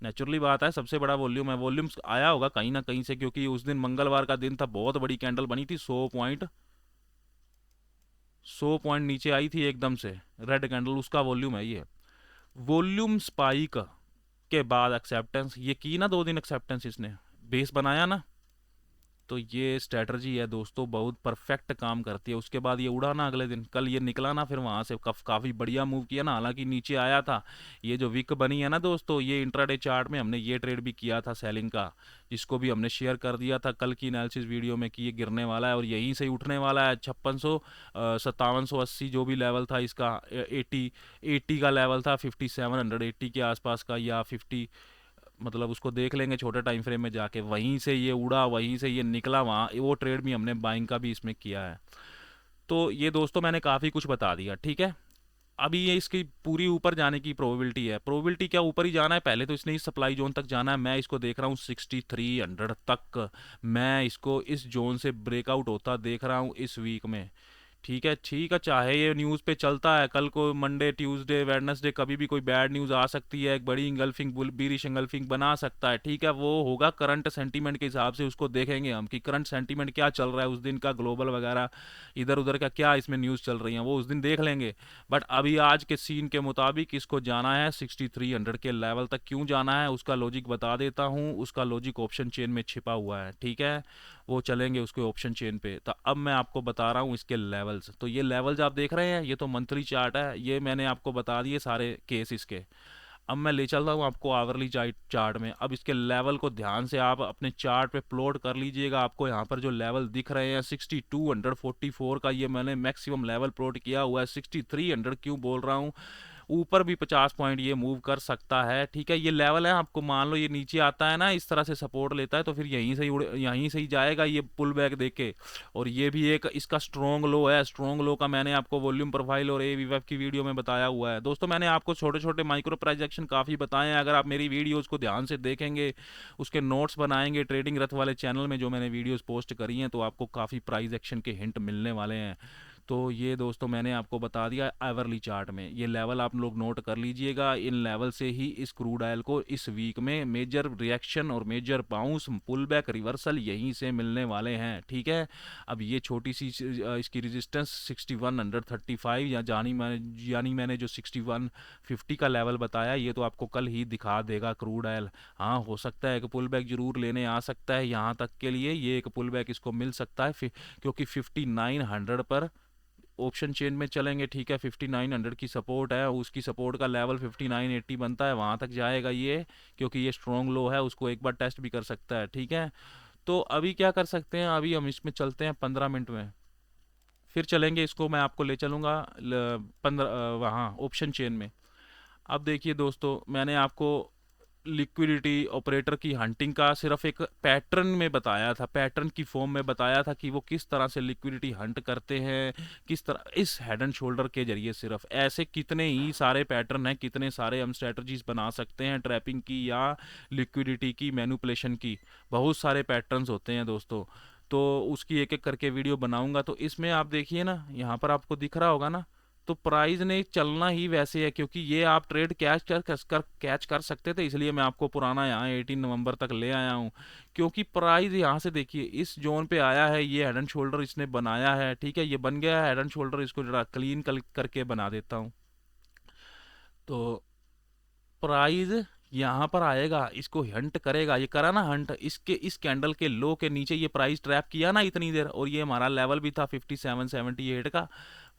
नेचुरली बात है, सबसे बड़ा वॉल्यूम है, वॉल्यूम आया होगा कहीं ना कहीं से, क्योंकि उस दिन मंगलवार का दिन था, बहुत बड़ी कैंडल बनी थी, 100 पॉइंट नीचे आई थी एकदम से, रेड कैंडल, उसका वॉल्यूम है ये। वॉल्यूम स्पाइक के बाद एक्सेप्टेंस ये की ना, 2 दिन एक्सेप्टेंस इसने बेस बनाया ना, तो ये स्ट्रेटजी है दोस्तों, बहुत परफेक्ट काम करती है। उसके बाद ये उड़ा ना अगले दिन, कल ये निकला ना, फिर वहां से काफ़ी बढ़िया मूव किया ना, हालांकि नीचे आया था। ये जो विक बनी है ना दोस्तों, ये इंट्राडे चार्ट में हमने ये ट्रेड भी किया था सेलिंग का, जिसको भी हमने शेयर कर दिया था कल की एनालिसिस वीडियो में कि ये गिरने वाला है और यहीं से ही उठने वाला है। 5600 5780 जो भी लेवल था इसका, 80 का लेवल था, 5780 के आसपास का, या 50, मतलब उसको देख लेंगे छोटे टाइम फ्रेम में जाके, वहीं से ये उड़ा, वहीं से ये निकला, वहाँ वो ट्रेड भी हमने बाइंग का भी इसमें किया है। तो ये दोस्तों मैंने काफ़ी कुछ बता दिया, ठीक है। अभी ये इसकी पूरी ऊपर जाने की प्रोबेबिलिटी है, प्रोबेबिलिटी क्या, ऊपर ही जाना है, पहले तो इसने इस सप्लाई जोन तक जाना है। मैं इसको देख रहा हूँ 6300 तक, मैं इसको इस जोन से ब्रेकआउट होता देख रहा हूँ इस वीक में। ठीक है, ठीक है, चाहे ये न्यूज़ पे चलता है, कल को मंडे ट्यूसडे वेडनेसडे कभी भी कोई बैड न्यूज़ आ सकती है, एक बड़ी इंगल्फिंग बीरिश इंगल्फिंग बना सकता है, ठीक है। वो होगा करंट सेंटीमेंट के हिसाब से, उसको देखेंगे हम कि करंट सेंटीमेंट क्या चल रहा है उस दिन का, ग्लोबल वगैरह इधर उधर का क्या इसमें न्यूज़ चल रही है, वो उस दिन देख लेंगे। बट अभी आज के सीन के मुताबिक इसको जाना है 6300 के लेवल तक। क्यों जाना है उसका लॉजिक बता देता हूँ, उसका लॉजिक ऑप्शन चेन में छिपा हुआ है, ठीक है। वो चलेंगे उसके ऑप्शन चेन पे। तो अब मैं आपको बता रहा हूँ इसके लेवल्स। तो ये लेवल्स आप देख रहे हैं, ये तो मंथली चार्ट है, ये मैंने आपको बता दिए सारे केस इसके। अब मैं ले चलता हूँ आपको आवरली चार्ट में। अब इसके लेवल को ध्यान से आप अपने चार्ट पे प्लॉट कर लीजिएगा। आपको यहाँ पर जो लेवल दिख रहे हैं 6244 का, ये मैंने मैक्सिमम लेवल प्लॉट किया हुआ है। 6300 क्यों बोल रहा हूँ, ऊपर भी 50 पॉइंट ये मूव कर सकता है, ठीक है। ये लेवल है, आपको मान लो ये नीचे आता है ना, इस तरह से सपोर्ट लेता है, तो फिर यहीं से ही यहीं से ही जाएगा ये पुल बैक देके। और ये भी एक इसका स्ट्रॉन्ग लो है, स्ट्रॉन्ग लो का मैंने आपको वॉल्यूम प्रोफाइल और एवीएफ की वीडियो में बताया हुआ है दोस्तों। मैंने आपको छोटे छोटे माइक्रो प्राइजेक्शन काफ़ी बताए हैं, अगर आप मेरी वीडियोज़ को ध्यान से देखेंगे, उसके नोट्स बनाएंगे ट्रेडिंग रथ वाले चैनल में जो मैंने वीडियोज़ पोस्ट करी हैं, तो आपको काफ़ी प्राइज एक्शन के हिंट मिलने वाले हैं। तो ये दोस्तों मैंने आपको बता दिया एवरली चार्ट में, ये लेवल आप लोग नोट कर लीजिएगा। इन लेवल से ही इस क्रूड ऑयल को इस वीक में मेजर रिएक्शन और major bounce, pull back, reversal यहीं से मिलने वाले हैं, ठीक है। अब ये छोटी सी इसकी रेजिस्टेंस 6135 या यानी मैंने जो 6150 का लेवल बताया, ये तो आपको कल ही दिखा देगा क्रूड ऑयल। हाँ, हो सकता है कि पुल बैक जरूर लेने आ सकता है यहाँ तक के लिए, ये एक पुल बैक इसको मिल सकता है, क्योंकि 5900 पर ऑप्शन चेन में चलेंगे, ठीक है। 5900 की सपोर्ट है, उसकी सपोर्ट का लेवल 5980 बनता है, वहां तक जाएगा ये, क्योंकि ये स्ट्रॉन्ग लो है, उसको एक बार टेस्ट भी कर सकता है, ठीक है। तो अभी क्या कर सकते हैं, अभी हम इसमें चलते हैं 15 मिनट में, फिर चलेंगे इसको, मैं आपको ले चलूँगा 15 वहाँ ऑप्शन चेन में। अब देखिए दोस्तों, मैंने आपको लिक्विडिटी ऑपरेटर की हंटिंग का सिर्फ एक पैटर्न में बताया था, पैटर्न की फॉर्म में बताया था कि वो किस तरह से लिक्विडिटी हंट करते हैं, किस तरह इस हेड एंड शोल्डर के जरिए। सिर्फ ऐसे कितने ही सारे पैटर्न हैं, कितने सारे हम स्ट्रेटजीज बना सकते हैं ट्रैपिंग की या लिक्विडिटी की मैनिपुलेशन की, बहुत सारे पैटर्न्स होते हैं दोस्तों। तो उसकी एक एक करके वीडियो बनाऊंगा। तो इसमें आप देखिए ना, यहाँ पर आपको दिख रहा होगा ना, तो प्राइस ने चलना ही वैसे है, क्योंकि ये आप ट्रेड कैच कर सकते थे, इसलिए मैं आपको पुराना यहाँ 18 नवंबर तक ले आया हूँ। क्योंकि प्राइस यहाँ से देखिए इस जोन पे आया है, ये हेड एंड शोल्डर इसने बनाया है, ठीक है, ये बन गया है हेड एंड शोल्डर। इसको जरा क्लीन करके बना देता हूँ। तो प्राइस यहाँ पर आएगा, इसको हंट करेगा, ये करा ना हंट, इसके इस कैंडल के लो के नीचे ये प्राइस ट्रैप किया ना इतनी देर, और ये हमारा लेवल भी था 5778 का,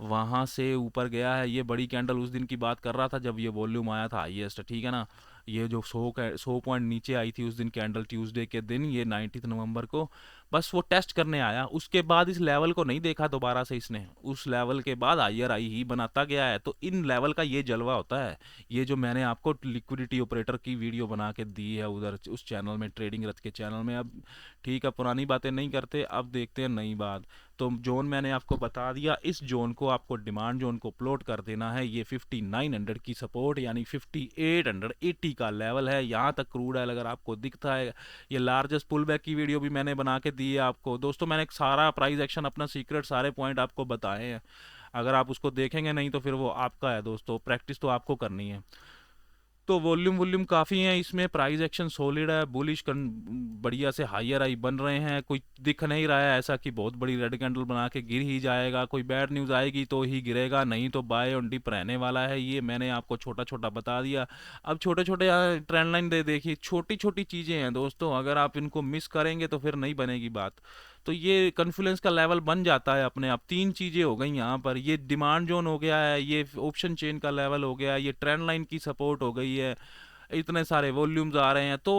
वहां से ऊपर गया है। ये बड़ी कैंडल उस दिन की बात कर रहा था जब ये वॉल्यूम आया था हाईएस्ट, ठीक है ना। ये जो 100 पॉइंट नीचे आई थी उस दिन कैंडल, ट्यूसडे के दिन, ये 19 नवंबर को, बस वो टेस्ट करने आया। उसके बाद इस लेवल को नहीं देखा दोबारा से इसने, उस लेवल के बाद हायर आई ही बनाता गया है। तो इन लेवल का ये जलवा होता है, ये जो मैंने आपको लिक्विडिटी ऑपरेटर की वीडियो बना के दी है उधर उस चैनल में, ट्रेडिंग रथ के चैनल में। अब ठीक है, पुरानी बातें नहीं करते, अब देखते हैं नई बात। तो जोन मैंने आपको बता दिया, इस जोन को आपको डिमांड जोन को प्लॉट कर देना है। ये 5900 की सपोर्ट यानी 5880 का लेवल है। यहाँ तक क्रूड ऑयल अगर आपको दिखता है, ये लार्जेस्ट पुल बैक की वीडियो भी मैंने बना के दी है आपको दोस्तों। मैंने सारा प्राइस एक्शन अपना सीक्रेट सारे पॉइंट आपको बताए हैं, अगर आप उसको देखेंगे नहीं तो फिर वो आपका है दोस्तों, प्रैक्टिस तो आपको करनी है। तो वॉल्यूम वॉल्यूम काफ़ी है इसमें, प्राइस एक्शन सॉलिड है, बुलिश बढ़िया से हायर आई बन रहे हैं। कोई दिख नहीं रहा है ऐसा कि बहुत बड़ी रेड कैंडल बना के गिर ही जाएगा, कोई बैड न्यूज़ आएगी तो ही गिरेगा, नहीं तो बाय ऑन डिप रहने वाला है। ये मैंने आपको छोटा छोटा बता दिया। अब छोटे छोटे ट्रेंड लाइन देखिए, छोटी छोटी चीज़ें हैं दोस्तों, अगर आप इनको मिस करेंगे तो फिर नहीं बनेगी बात। तो ये कॉन्फ्लुएंस का लेवल बन जाता है अपने आप। तीन चीज़ें हो गई यहाँ पर, ये डिमांड जोन हो गया है, ये ऑप्शन चेन का लेवल हो गया, ये ट्रेंड लाइन की सपोर्ट हो गई है, इतने सारे वॉल्यूम्स आ रहे हैं। तो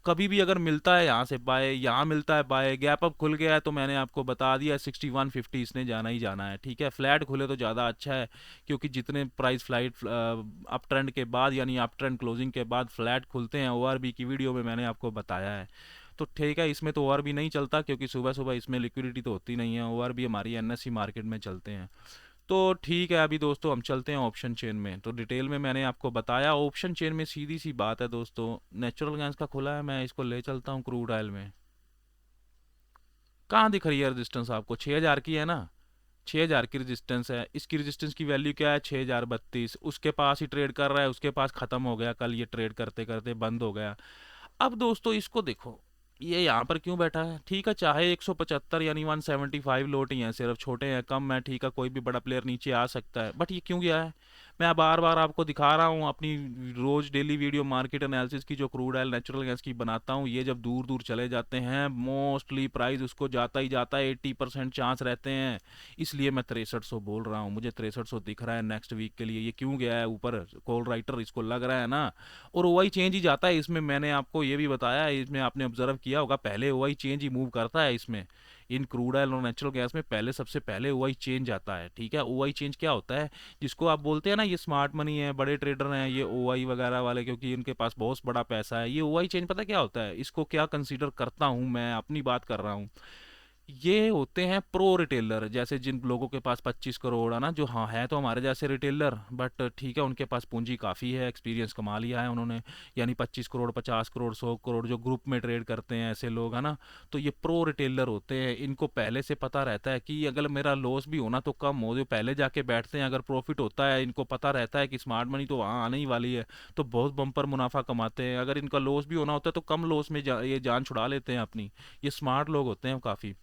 कभी भी अगर मिलता है यहाँ से बाय, यहाँ मिलता है बाय, गैप अप खुल गया है तो मैंने आपको बता दिया 6150 इसने जाना ही जाना है, ठीक है। फ्लैट खुले तो ज़्यादा अच्छा है, क्योंकि जितने प्राइस फ्लाइट अप ट्रेंड के बाद यानी अप ट्रेंड क्लोजिंग के बाद फ्लैट खुलते हैं, ओआरबी की वीडियो में मैंने आपको बताया है। तो ठीक है, इसमें तो ओआरबी नहीं चलता क्योंकि सुबह सुबह इसमें लिक्विडिटी तो होती नहीं है, ओआरबी हमारी एनएससी मार्केट में चलते हैं। तो ठीक है, अभी दोस्तों हम चलते हैं ऑप्शन चेन में। तो डिटेल में मैंने आपको बताया ऑप्शन चेन में, सीधी सी बात है दोस्तों। नेचुरल गैस का खुला है, मैं इसको ले चलता हूँ क्रूड ऑयल में। कहाँ दिख रही है रेजिस्टेंस आपको? 6000 की है ना, 6000 की रेजिस्टेंस है। इसकी रेजिस्टेंस की वैल्यू क्या है? 6032। उसके पास ही ट्रेड कर रहा है, उसके पास ख़त्म हो गया कल, ये ट्रेड करते करते बंद हो गया। अब दोस्तों इसको देखो, ये यहाँ पर क्यों बैठा है? ठीक है, चाहे 175 यानी 175 लोट ही हैं, सिर्फ छोटे हैं, कम है, ठीक है, कोई भी बड़ा प्लेयर नीचे आ सकता है, बट ये क्यों गया है? मैं बार बार आपको दिखा रहा हूँ अपनी रोज डेली वीडियो मार्केट एनालिसिस की, जो क्रूड ऑयल नेचुरल गैस की बनाता हूँ। ये जब दूर दूर चले जाते हैं, मोस्टली प्राइस उसको जाता ही जाता है, 80% चांस रहते हैं। इसलिए मैं 6300 बोल रहा हूँ, मुझे 6300 दिख रहा है नेक्स्ट वीक के लिए। ये क्यों गया है ऊपर? कॉल राइटर इसको लग रहा है ना, और ओवाई चेंज ही जाता है इसमें। मैंने आपको ये भी बताया, इसमें आपने ऑब्जर्व किया होगा, पहले ओवाई चेंज ही मूव करता है इसमें। इन क्रूड ऑयल और नेचुरल गैस में पहले सबसे पहले ओवाई चेंज आता है, ठीक है। ओवाई चेंज क्या होता है? जिसको आप बोलते हैं ना ये स्मार्ट मनी है, बड़े ट्रेडर हैं ये ओवाई वगैरह वाले, क्योंकि इनके पास बहुत बड़ा पैसा है। ये ओवाई चेंज पता क्या होता है? इसको क्या कंसीडर करता हूँ मैं, अपनी बात कर रहा हूँ। ये होते हैं प्रो रिटेलर, जैसे जिन लोगों के पास 25 करोड़ है ना, जो हाँ है तो हमारे जैसे रिटेलर, बट ठीक है उनके पास पूंजी काफ़ी है, एक्सपीरियंस कमा लिया है उन्होंने, यानी 25 करोड़, 50 करोड़, 100 करोड़ जो ग्रुप में ट्रेड करते हैं ऐसे लोग है ना। तो ये प्रो रिटेलर होते हैं, इनको पहले से पता रहता है कि अगर मेरा लॉस भी होना तो कम हो, जो पहले जाके बैठते हैं। अगर प्रॉफिट होता है, इनको पता रहता है कि स्मार्ट मनी तो वहाँ आने ही वाली है, तो बहुत बम्पर मुनाफा कमाते हैं। अगर इनका लॉस भी होना होता है तो कम लॉस में ये जान छुड़ा लेते हैं अपनी। ये स्मार्ट लोग होते हैं काफ़ी।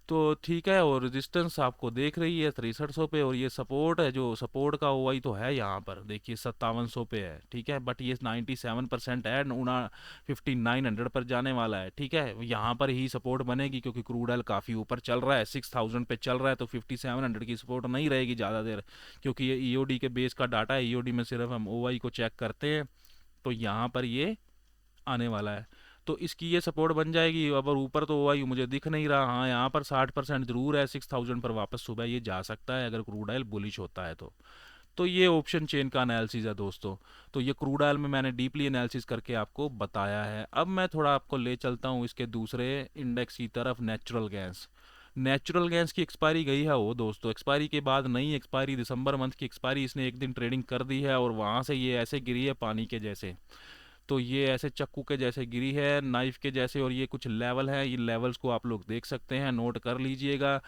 तो ठीक है, और रेजिस्टेंस आपको देख रही है 6300 पे, और ये सपोर्ट है, जो सपोर्ट का ओवाई तो है यहाँ पर देखिए 5700 पे है, ठीक है। बट ये 97% है, उना 5900 पर जाने वाला है, ठीक है। यहाँ पर ही सपोर्ट बनेगी क्योंकि क्रूड ऑयल काफ़ी ऊपर चल रहा है, 6000 पे चल रहा है, तो 5700 की सपोर्ट नहीं रहेगी ज़्यादा देर, क्योंकि ये ईओडी के बेस का डाटा है। ईओडी में सिर्फ हम ओवाई को चेक करते हैं, तो यहाँ पर ये आने वाला है। तो इसकी ये सपोर्ट बन जाएगी। अब और ऊपर तो ओआई मुझे दिख नहीं रहा, हाँ यहाँ पर 60% जरूर है, 6000 पर वापस सुबह ये जा सकता है अगर क्रूड ऑयल बुलिश होता है तो ये ऑप्शन चेन का एनालिसिस है दोस्तों। तो ये क्रूड ऑयल में मैंने डीपली एनालिसिस करके आपको बताया है। अब मैं थोड़ा आपको ले चलता हूँ इसके दूसरे इंडेक्स की तरफ, नेचुरल गैस। नेचुरल गैस की एक्सपायरी गई है वो दोस्तों, एक्सपायरी के बाद नई एक्सपायरी, दिसंबर मंथ की एक्सपायरी, इसने एक दिन ट्रेडिंग कर दी है और वहाँ से ये ऐसे गिरी है पानी के जैसे। तो ये ऐसे चक्कू के जैसे गिरी है, नाइफ के जैसे, और ये कुछ लेवल है, ये लेवल्स को आप लोग देख सकते हैं, नोट कर लीजिएगा।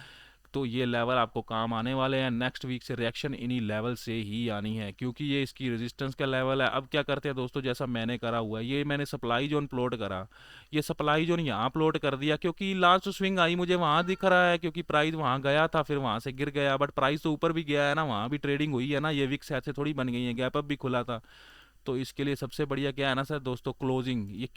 तो ये लेवल आपको काम आने वाले हैं, नेक्स्ट वीक से रिएक्शन इन्हीं लेवल से ही आनी है, क्योंकि ये इसकी रेजिस्टेंस का लेवल है। अब क्या करते हैं दोस्तों, जैसा मैंने करा हुआ है, ये मैंने सप्लाई जोन प्लॉट करा, ये सप्लाई जोन यहाँ प्लॉट कर दिया, क्योंकि लास्ट स्विंग आई मुझे वहाँ दिख रहा है, क्योंकि प्राइस वहाँ गया था, फिर वहाँ से गिर गया, बट प्राइस तो ऊपर भी गया है ना, वहाँ भी ट्रेडिंग हुई है ना, ये विक्स ऐसे थोड़ी बन गई है, गैप अप भी खुला था। तो इसके लिए सबसे बढ़िया क्या है ना सर दोस्तों, क्लोजिंग। ये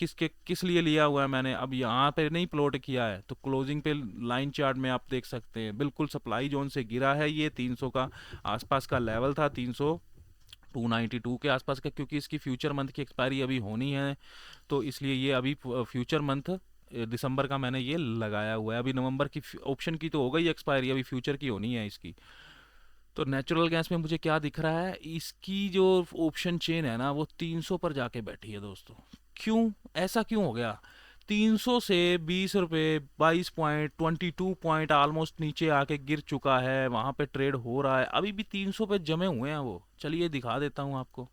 किस लिए लिया हुआ है मैंने, अब यहाँ पे नहीं प्लॉट किया है, तो क्लोजिंग पे लाइन चार्ट में आप देख सकते हैं, बिल्कुल सप्लाई जोन से गिरा है ये, 300 का आसपास का लेवल था, 300 292 के आसपास का, क्योंकि इसकी फ्यूचर मंथ की एक्सपायरी अभी होनी है, तो इसलिए ये अभी फ्यूचर मंथ दिसंबर का मैंने ये लगाया हुआ है। अभी नवंबर की ऑप्शन की तो हो गई एक्सपायरी, अभी फ्यूचर की होनी है इसकी। तो नेचुरल गैस में मुझे क्या दिख रहा है, इसकी जो ऑप्शन चेन है ना वो 300 पर जाके बैठी है दोस्तों। क्यों, ऐसा क्यों हो गया? 300 से 20 रुपये, 22 पॉइंट, 22 पॉइंट ऑलमोस्ट नीचे आके गिर चुका है, वहाँ पे ट्रेड हो रहा है, अभी भी 300 पे जमे हुए हैं वो। चलिए दिखा देता हूँ आपको,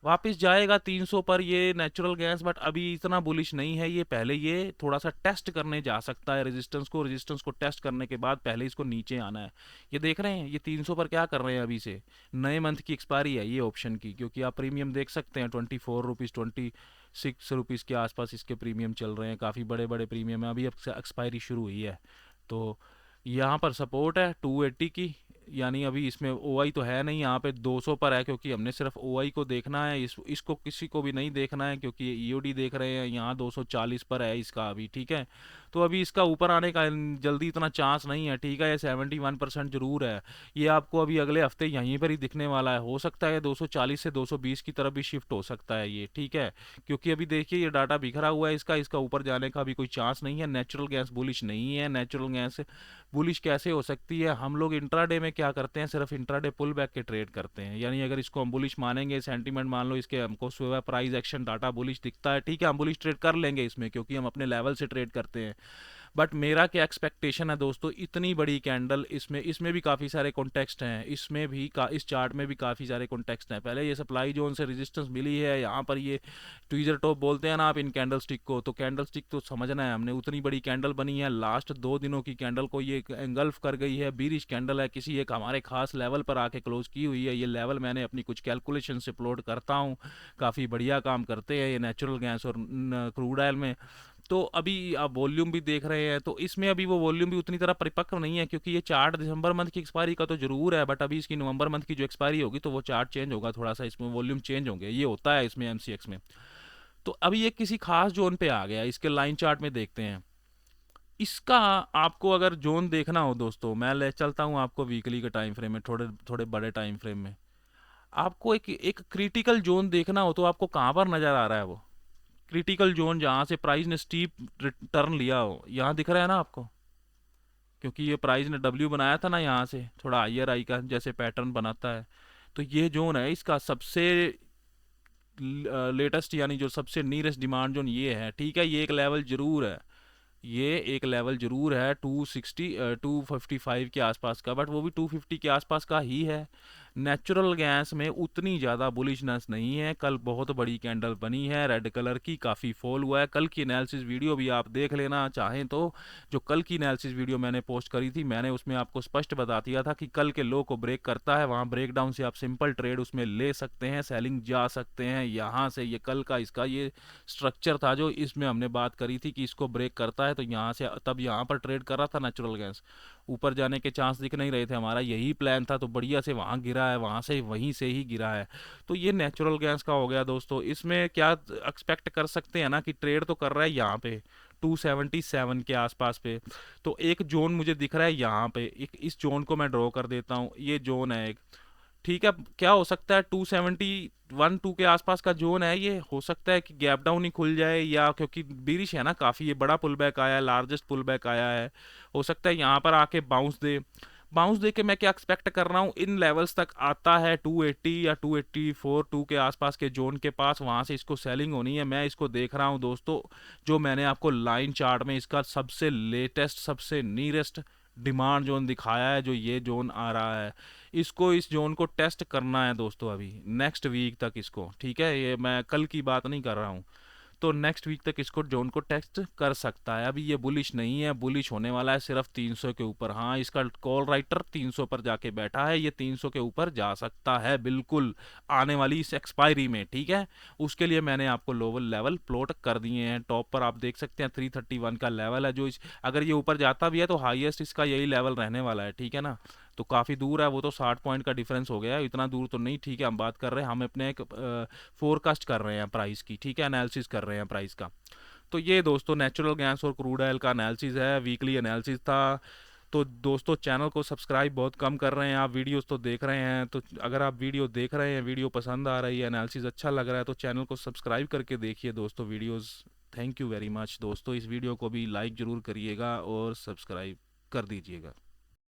वापस जाएगा 300 पर ये नेचुरल गैस, बट अभी इतना बुलिश नहीं है ये। पहले ये थोड़ा सा टेस्ट करने जा सकता है रेजिस्टेंस को टेस्ट करने के बाद पहले इसको नीचे आना है। ये देख रहे हैं ये 300 पर क्या कर रहे हैं अभी से, नए मंथ की एक्सपायरी है ये ऑप्शन की, क्योंकि आप प्रीमियम देख सकते हैं 24 रुपीज़, 26 रुपीज़ के आसपास इसके प्रीमियम चल रहे हैं, काफ़ी बड़े बड़े प्रीमियम है, अभी अब एक्सपायरी शुरू हुई है। तो यहाँ पर सपोर्ट है 280 की, यानी अभी इसमें ओआई तो है नहीं, यहाँ पे 200 पर है, क्योंकि हमने सिर्फ ओआई को देखना है, इसको किसी को भी नहीं देखना है, क्योंकि ये ईओडी देख रहे हैं, यहाँ 240 पर है इसका अभी, ठीक है। तो अभी इसका ऊपर आने का जल्दी इतना चांस नहीं है, ठीक है। ये 71% जरूर है, ये आपको अभी अगले हफ्ते यहीं पर ही दिखने वाला है, हो सकता है 240 से 220 की तरफ भी शिफ्ट हो सकता है ये, ठीक है। क्योंकि अभी देखिए ये डाटा बिखरा हुआ है इसका ऊपर जाने का भी कोई चांस नहीं है। नेचुरल गैस बुलिश नहीं है, नेचुरल गैस बुलिश कैसे हो सकती है? हम लोग इंट्राडे में क्या करते हैं, सिर्फ इंट्राडे पुल बैक के ट्रेड करते हैं, यानी अगर इसको हम बुलिश मानेंगे, सेंटीमेंट मान लो इसके, हमको सुबह प्राइस एक्शन डाटा बुलिश दिखता है, ठीक है, हम बुलिश ट्रेड कर लेंगे इसमें, क्योंकि हम अपने लेवल से ट्रेड करते हैं। बट मेरा क्या एक्सपेक्टेशन है दोस्तों, इतनी बड़ी कैंडल, इसमें इसमें भी काफ़ी सारे कॉन्टेक्स्ट हैं, इसमें भी इस चार्ट में भी काफ़ी सारे कॉन्टेक्स्ट हैं। पहले ये सप्लाई जोन से रेजिस्टेंस मिली है, यहाँ पर ये ट्वीजर टॉप बोलते हैं ना आप इन कैंडल स्टिक को, तो कैंडल स्टिक तो समझना है हमने, उतनी बड़ी कैंडल बनी है, लास्ट 2 दिनों की कैंडल को ये एंगल्फ कर गई है, बीरिश कैंडल है, किसी एक हमारे खास लेवल पर आके क्लोज की हुई है। ये लेवल मैंने अपनी कुछ कैलकुलेशन से प्लॉट करता हूँ, काफ़ी बढ़िया काम करते हैं ये नेचुरल गैस और क्रूड ऑयल में। तो अभी आप वॉल्यूम भी देख रहे हैं, तो इसमें अभी वो वॉल्यूम भी उतनी तरह परिपक्व नहीं है, क्योंकि ये चार्ट दिसंबर मंथ की एक्सपायरी का तो जरूर है, बट अभी इसकी नवंबर मंथ की जो एक्सपायरी होगी तो वो चार्ट चेंज होगा, थोड़ा सा इसमें वॉल्यूम चेंज होंगे, ये होता है इसमें एमसीएक्स में। तो अभी ये किसी खास जोन पे आ गया, इसके लाइन चार्ट में देखते हैं इसका। आपको अगर जोन देखना हो दोस्तों, मैं ले चलता हूँ आपको वीकली के टाइम फ्रेम में, थोड़े थोड़े बड़े टाइम फ्रेम में। आपको एक क्रिटिकल जोन देखना हो तो आपको कहाँ पर नजर आ रहा है वो क्रिटिकल जोन, जहां से प्राइस ने स्टीप रिटर्न लिया हो? यहाँ दिख रहा है ना आपको, क्योंकि ये प्राइस ने डब्ल्यू बनाया था ना यहाँ से, थोड़ा हाइयर आई का जैसे पैटर्न बनाता है, तो ये जोन है इसका सबसे लेटेस्ट, यानी जो सबसे नीरेस्ट डिमांड जोन ये है, ठीक है। ये एक लेवल जरूर है, ये एक लेवल जरूर है 260 255 के आसपास का, बट वो भी 250 के आसपास का ही है। नेचुरल गैस में उतनी ज़्यादा बुलिशनेस नहीं है। कल बहुत बड़ी कैंडल बनी है रेड कलर की, काफ़ी फॉल हुआ है। कल की एनालिसिस वीडियो भी आप देख लेना चाहें तो, जो कल की एनालिसिस वीडियो मैंने पोस्ट करी थी, मैंने उसमें आपको स्पष्ट बता दिया था कि कल के लो को ब्रेक करता है, वहाँ ब्रेक डाउन से आप सिंपल ट्रेड उसमें ले सकते हैं, सेलिंग जा सकते हैं यहाँ से। ये कल का इसका ये स्ट्रक्चर था जो इसमें हमने बात करी थी कि इसको ब्रेक करता है तो यहाँ से, तब यहाँ पर ट्रेड कर रहा था नेचुरल गैस, ऊपर जाने के चांस दिख नहीं रहे थे, हमारा यही प्लान था, तो बढ़िया से वहाँ गिरा है, वहाँ से वहीं से ही गिरा है। तो ये नेचुरल गैस का हो गया दोस्तों। इसमें क्या एक्सपेक्ट कर सकते हैं ना कि ट्रेड तो कर रहा है यहाँ पे 277 के आसपास पे, तो एक जोन मुझे दिख रहा है यहाँ पे, एक इस जोन को मैं ड्रॉ कर देता हूँ, ये जोन है एक, ठीक है। क्या हो सकता है 271 के आसपास का जोन है, ये हो सकता है कि गैप डाउन ही खुल जाए, या क्योंकि बीरिश है ना काफ़ी, ये बड़ा पुल बैक आया है, लार्जेस्ट पुल बैक आया है, हो सकता है यहाँ पर आके बाउंस दे। बाउंस दे के मैं क्या एक्सपेक्ट कर रहा हूँ, इन लेवल्स तक आता है 280 या 284 2 के आसपास के जोन के पास, वहाँ से इसको सेलिंग होनी है। मैं इसको देख रहा हूँ दोस्तों, जो मैंने आपको लाइन चार्ट में इसका सबसे लेटेस्ट, सबसे नीरेस्ट डिमांड जोन दिखाया है, जो ये जोन आ रहा है, इसको, इस जोन को टेस्ट करना है दोस्तों अभी नेक्स्ट वीक तक इसको, ठीक है। ये मैं कल की बात नहीं कर रहा हूँ, तो नेक्स्ट वीक तक इसको जोन को टेस्ट कर सकता है। अभी ये बुलिश नहीं है, बुलिश होने वाला है सिर्फ 300 के ऊपर। हाँ, इसका कॉल राइटर 300 पर जाके बैठा है, ये 300 के ऊपर जा सकता है बिल्कुल आने वाली इस एक्सपायरी में, ठीक है। उसके लिए मैंने आपको लोअर लेवल प्लॉट कर दिए हैं। टॉप पर आप देख सकते हैं 331 का लेवल है, जो अगर ये ऊपर जाता भी है तो हाईएस्ट इसका यही लेवल रहने वाला है, ठीक है ना। तो काफ़ी दूर है वो, तो 60 पॉइंट का डिफरेंस हो गया है, इतना दूर तो नहीं, ठीक है। हम बात कर रहे हैं, हम अपने एक फोरकास्ट कर रहे हैं प्राइस की, ठीक है, एनालिसिस कर रहे हैं प्राइस का। तो ये दोस्तों नेचुरल गैस और क्रूड ऑयल का एनालिसिस है, वीकली एनालिसिस था। तो दोस्तों चैनल को सब्सक्राइब बहुत कम कर रहे हैं आप, वीडियोस तो देख रहे हैं, तो अगर आप वीडियो देख रहे हैं, वीडियो पसंद आ रही है, एनालिसिस अच्छा लग रहा है, तो चैनल को सब्सक्राइब करके देखिए दोस्तों videos. Thank you very much दोस्तों, इस वीडियो को भी लाइक ज़रूर करिएगा और सब्सक्राइब कर दीजिएगा।